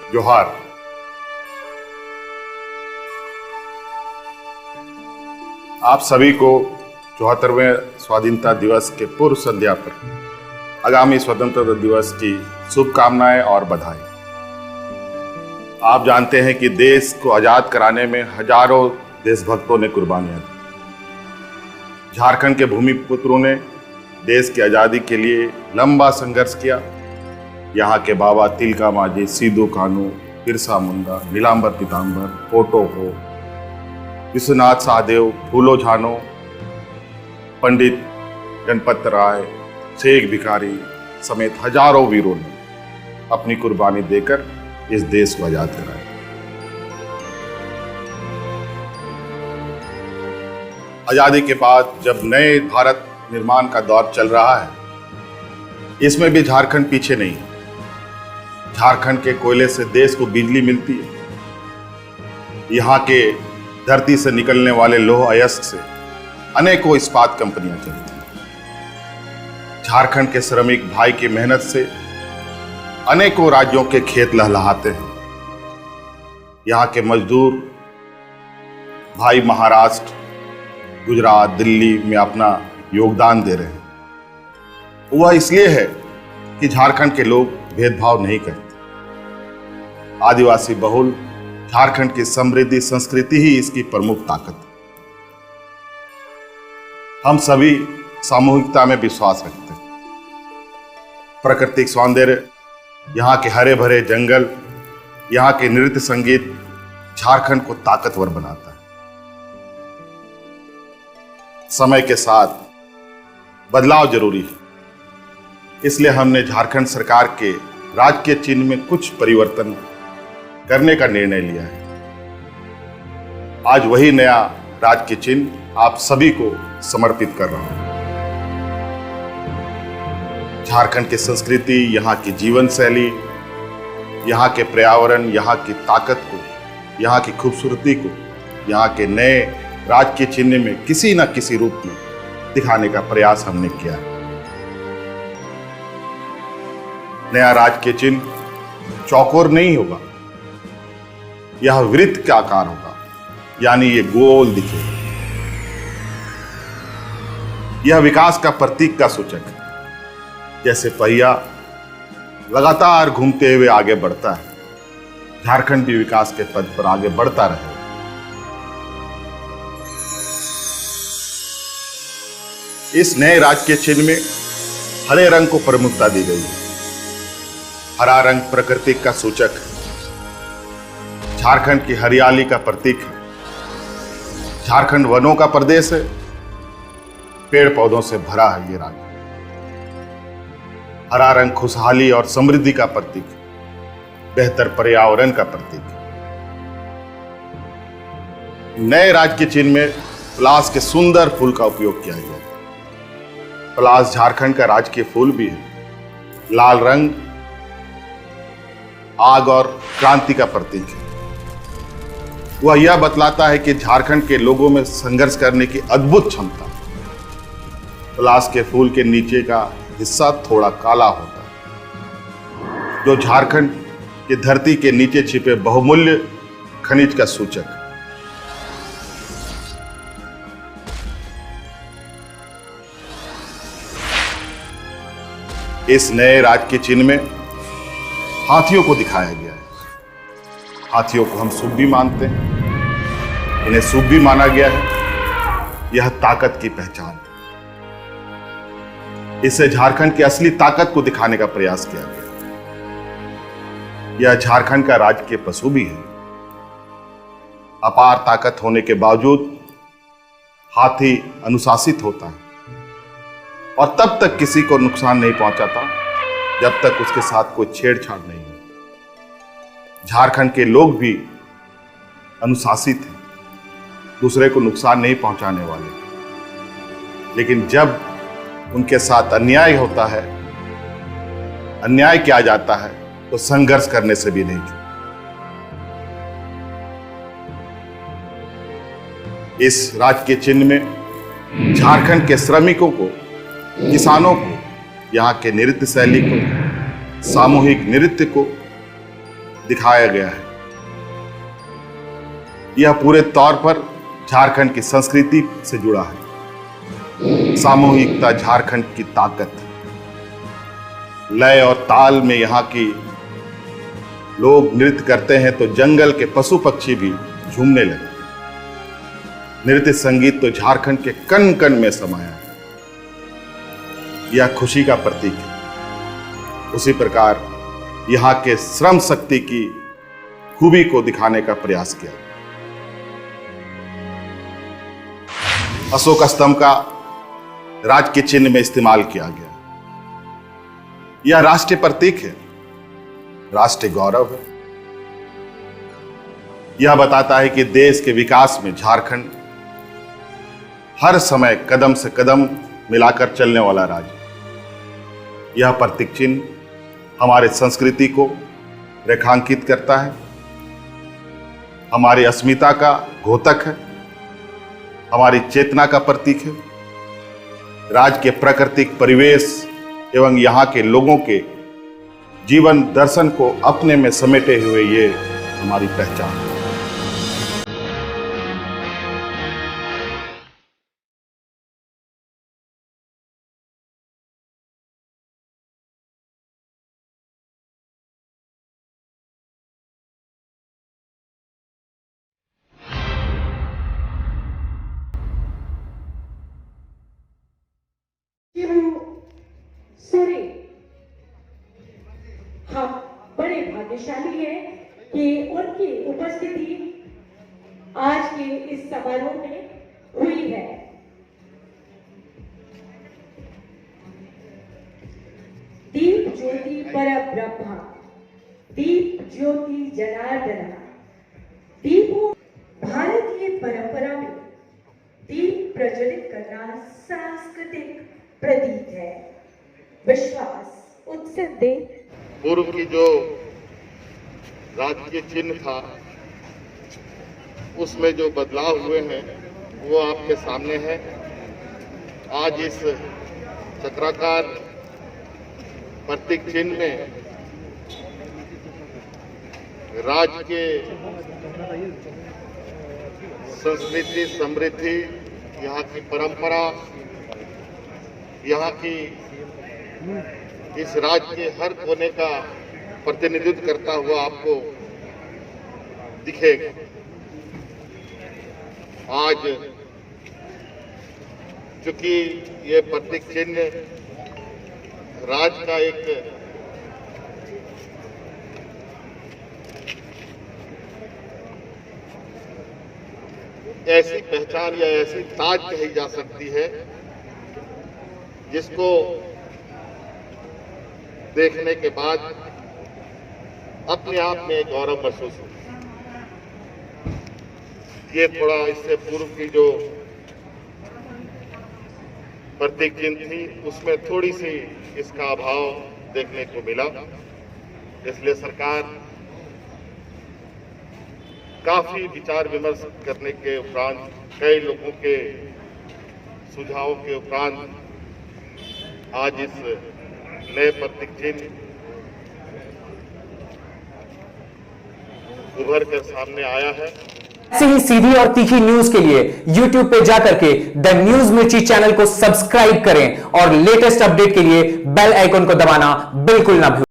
जोहार। आप सभी को 74वें स्वाधीनता दिवस के पूर्व संध्या पर आगामी स्वतंत्रता दिवस की शुभकामनाएं और बधाई। आप जानते हैं कि देश को आजाद कराने में हजारों देशभक्तों ने कुर्बानियां दी। झारखंड के भूमिपुत्रों ने देश की आजादी के लिए लंबा संघर्ष किया। यहाँ के बाबा तिलका मांझी, सिदो कान्हू, बिरसा मुंडा, नीलांबर पीताम्बर, पोटो हो, विश्वनाथ सहदेव, फूलो झानो, पंडित गणपत राय, शेख भिखारी समेत हजारों वीरों ने अपनी कुर्बानी देकर इस देश को आजाद कराया। आजादी के बाद जब नए भारत निर्माण का दौर चल रहा है, इसमें भी झारखंड पीछे नहीं है। झारखंड के कोयले से देश को बिजली मिलती है। यहाँ के धरती से निकलने वाले लौह अयस्क से अनेकों इस्पात कंपनियां चलती हैं। झारखंड के श्रमिक भाई की मेहनत से अनेकों राज्यों के खेत लहलहाते हैं। यहाँ के मजदूर भाई महाराष्ट्र, गुजरात, दिल्ली में अपना योगदान दे रहे हैं। वह इसलिए है कि झारखंड के लोग भेदभाव नहीं करते। आदिवासी बहुल झारखंड की समृद्धि संस्कृति ही इसकी प्रमुख ताकत है। हम सभी सामूहिकता में विश्वास रखते हैं। प्राकृतिक सौंदर्य, यहाँ के हरे भरे जंगल, यहाँ के नृत्य संगीत झारखंड को ताकतवर बनाता है। समय के साथ बदलाव जरूरी है, इसलिए हमने झारखंड सरकार के राजकीय चिन्ह में कुछ परिवर्तन करने का निर्णय लिया है। आज वही नया राजकीय चिन्ह आप सभी को समर्पित कर रहा हूं। झारखंड की संस्कृति, यहाँ की जीवन शैली, यहाँ के पर्यावरण, यहाँ की ताकत को, यहाँ की खूबसूरती को यहाँ के नए राजकीय चिन्ह में किसी न किसी रूप में दिखाने का प्रयास हमने किया है। नया राजकीय चिन्ह चौकोर नहीं होगा, यह वृत्त का आकार होगा, यानी ये गोल दिखेगा। यह विकास का प्रतीक का सूचक है। जैसे पहिया लगातार घूमते हुए आगे बढ़ता है, झारखंड भी विकास के पथ पर आगे बढ़ता रहेगा। इस नए राजकीय चिन्ह में हरे रंग को प्रमुखता दी गई है। हरा रंग प्रकृति का सूचक है, झारखंड की हरियाली का प्रतीक है। झारखंड वनों का प्रदेश है, पेड़ पौधों से भरा है ये राज्य। हरा रंग खुशहाली और समृद्धि का प्रतीक है, बेहतर पर्यावरण का प्रतीक है। नए राजकीय चिन्ह में पलाश के सुंदर फूल का उपयोग किया गया है। पलाश झारखंड का राजकीय फूल भी है। लाल रंग आग और क्रांति का प्रतीक है। वह यह बतलाता है कि झारखंड के लोगों में संघर्ष करने की अद्भुत क्षमता। पलाश के फूल के नीचे का हिस्सा थोड़ा काला होता है, जो झारखंड की धरती के नीचे छिपे बहुमूल्य खनिज का सूचक है। इस नए राजकीय चिन्ह में हाथियों को दिखाया गया है। हाथियों को हम शुभ भी मानते हैं, इन्हें शुभ भी माना गया है। यह ताकत की पहचान है। इससे झारखंड की असली ताकत को दिखाने का प्रयास किया गया। यह झारखंड का राजकीय पशु भी है। अपार ताकत होने के बावजूद हाथी अनुशासित होता है और तब तक किसी को नुकसान नहीं पहुंचाता जब तक उसके साथ कोई छेड़छाड़ नहीं हो। झारखंड के लोग भी अनुशासित हैं, दूसरे को नुकसान नहीं पहुंचाने वाले। लेकिन जब उनके साथ अन्याय होता है, अन्याय किया जाता है, तो संघर्ष करने से भी नहीं चूकते। इस राजकीय चिन्ह में झारखंड के श्रमिकों को, किसानों को, यहाँ के नृत्य शैली को, सामूहिक नृत्य को, दिखाया गया है। यह पूरे तौर पर झारखंड की संस्कृति से जुड़ा है। सामूहिकता झारखंड की ताकत, लय और ताल में यहाँ की लोग नृत्य करते हैं तो जंगल के पशु पक्षी भी झूमने लगे। नृत्य संगीत तो झारखंड के कण कण में समाया है। यह खुशी का प्रतीक है। उसी प्रकार यहाँ के श्रम शक्ति की खूबी को दिखाने का प्रयास किया। अशोक स्तंभ का राज के चिन्ह में इस्तेमाल किया गया। यह राष्ट्रीय प्रतीक है, राष्ट्रीय गौरव है। यह बताता है कि देश के विकास में झारखंड हर समय कदम से कदम मिलाकर चलने वाला राज्य। यह प्रतीक चिन्ह हमारे संस्कृति को रेखांकित करता है, हमारी अस्मिता का द्योतक है, हमारी चेतना का प्रतीक है। राज्य के प्राकृतिक परिवेश एवं यहाँ के लोगों के जीवन दर्शन को अपने में समेटे हुए ये हमारी पहचान है। सुरे, हम बड़े भाग्यशाली हैं कि उनकी उपस्थिति आज के इस समारोह में हुई है। दीप ज्योति परब्रह्मा, दीप ज्योति जनार्दना। दीपों भारतीय परंपरा में दीप प्रज्वलित करना सांस्कृतिक प्रतीक है। विश्वास, उत्सव दे। पूर्व की जो राजकीय चिन्ह था उसमें जो बदलाव हुए हैं वो आपके सामने है। आज इस चक्राकार प्रतीक चिन्ह में राज्य के संस्कृति, समृद्धि, यहाँ की परंपरा, यहाँ की इस राज्य के हर कोने का प्रतिनिधित्व करता हुआ आपको दिखेगा। आज चूंकि ये प्रतीक चिन्ह राज्य का एक ऐसी पहचान या ऐसी ताज कही जा सकती है जिसको देखने के बाद अपने आप में गौरव महसूस होता। ये थोड़ा इससे पूर्व की जो प्रतीक चिन्ह थी उसमें थोड़ी सी इसका अभाव देखने को मिला। इसलिए सरकार काफी विचार विमर्श करने के उपरांत, कई लोगों के सुझावों के उपरांत आज इस नए प्रतीक चिन्ह उभर कर सामने आया है। ऐसी ही सीधी और तीखी न्यूज के लिए YouTube पे जाकर के द न्यूज मिर्ची चैनल को सब्सक्राइब करें और लेटेस्ट अपडेट के लिए बेल आइकन को दबाना बिल्कुल ना भूलें।